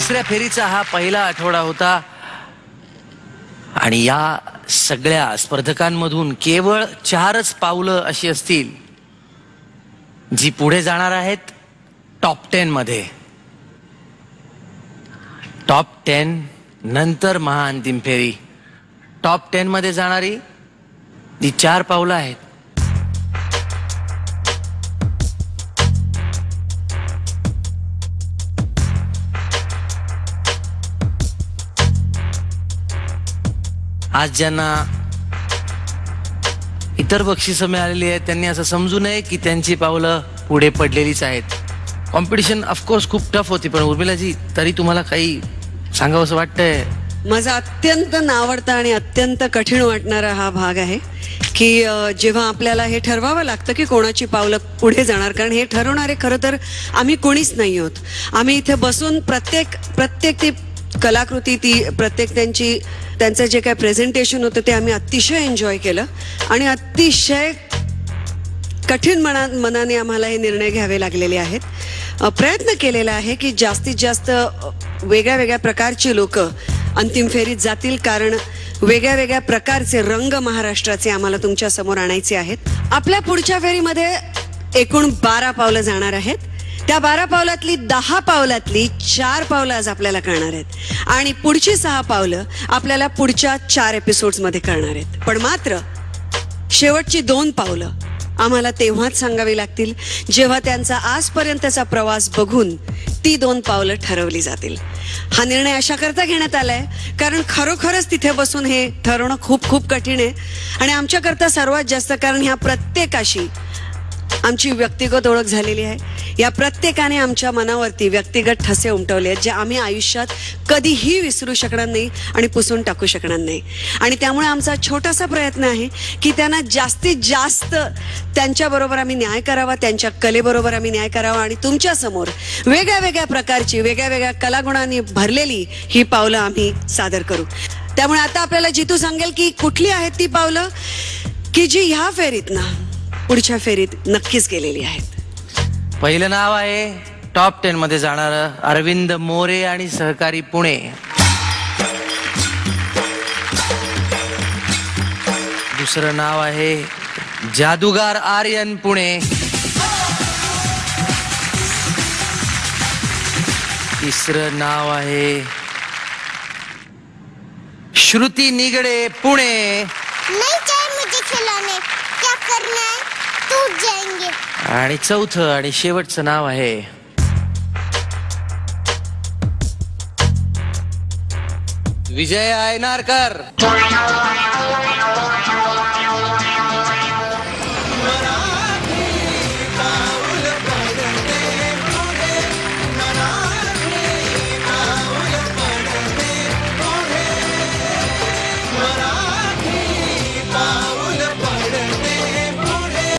तिसऱ्या फेरीचा हा पहिला आठवडा होता आणि या सगळ्या स्पर्धकांमधून केवळ 4च पावलं अशी असतील जी पुढे जाणार आहेत टॉप 10 मध्ये. टॉप 10 नंतर महाअंतिम फेरी. टॉप 10 मध्ये जाणारी जी 4 पावलं आहेत. आज ज्यांना इतर बक्षिसं मिळालेली आहेत त्यांनी असं समजू नये की त्यांची पावलं पुढे पडलेलीच आहेत. कॉम्पिटिशन ऑफकोर्स खूप टफ होती, पण उर्मिलाजी तरी तुम्हाला काही सांगावं असं वाटतंय? माझा अत्यंत नावडता आणि अत्यंत कठीण वाटणारा हा भाग आहे की जेव्हा आपल्याला हे ठरवावं लागतं की कोणाची पावलं पुढे जाणार. कारण हे ठरवणारे खरं तर आम्ही कोणीच नाही आहोत. आम्ही इथे बसून प्रत्येक ती कलाकृती, ती प्रत्येक त्यांचं जे काय प्रेझेंटेशन होतं ते आम्ही अतिशय एन्जॉय केलं आणि अतिशय कठीण मनाने आम्हाला हे निर्णय घ्यावे लागलेले आहेत. प्रयत्न केलेला आहे की जास्तीत जास्त वेगळ्या वेगळ्या प्रकारची लोक अंतिम फेरीत जातील, कारण वेगळ्या वेगळ्या प्रकारचे रंग महाराष्ट्राचे आम्हाला तुमच्या समोर आणायचे आहेत. आपल्या पुढच्या फेरीमध्ये एकूण 12 पावलं जाणार आहेत. त्या 12 पावलातली 10 पावलातली 4 पावलं आज आपल्याला कळणार आहेत आणि पुढची 6 पावलं आपल्याला पुढच्या 4 एपिसोड्स मध्ये कळणार आहेत. पण मात्र शेवटची 2 पावलं आम्हाला तेव्हाच सांगावी लागतील जेव्हा त्यांचा आजपर्यंतचा प्रवास बघून ती 2 पावलं ठरवली जातील. हा निर्णय अशा करता घेण्यात आलाय कारण खरोखरच तिथे बसून हे ठरवणं खूप खूप कठीण आहे आणि आमच्याकरता सर्वात जास्त, कारण ह्या प्रत्येकाशी आमची व्यक्तिगत ओळख झालेली आहे. या प्रत्येकाने आमच्या मनावरती व्यक्तिगत ठसे उमटवले आहेत जे आम्ही आयुष्यात कधीही विसरू शकणार नाही आणि पुसून टाकू शकणार नाही. आणि त्यामुळे आमचा छोटासा प्रयत्न आहे की त्यांना जास्तीत जास्त त्यांच्याबरोबर आम्ही न्याय करावा, त्यांच्या कलेबरोबर आम्ही न्याय करावा आणि तुमच्या समोर वेगळ्या वेगळ्या प्रकारची, वेगळ्या वेगळ्या कलागुणांनी भरलेली ही पावलं आम्ही सादर करू. त्यामुळे आता आपल्याला जितू सांगेल की कुठली आहेत ती पावलं की जी ह्या फेरीतनं पुढच्या फेरीत नक्कीच गेलेली आहेत. पहिलं नाव आहे टॉप 10 मध्ये जाणारं अरविंद मोरे आणि सहकारी पुणे. दुसरं नाव आहे जादूगार आर्यन पुणे. तिसरं नाव आहे श्रुती निगडे पुणे. नहीं चाहिए मुझे खिलौने, क्या करना है टूट जाएंगे. आणि चौथं आणि शेवटचं नाव आहे विजय आयनारकर.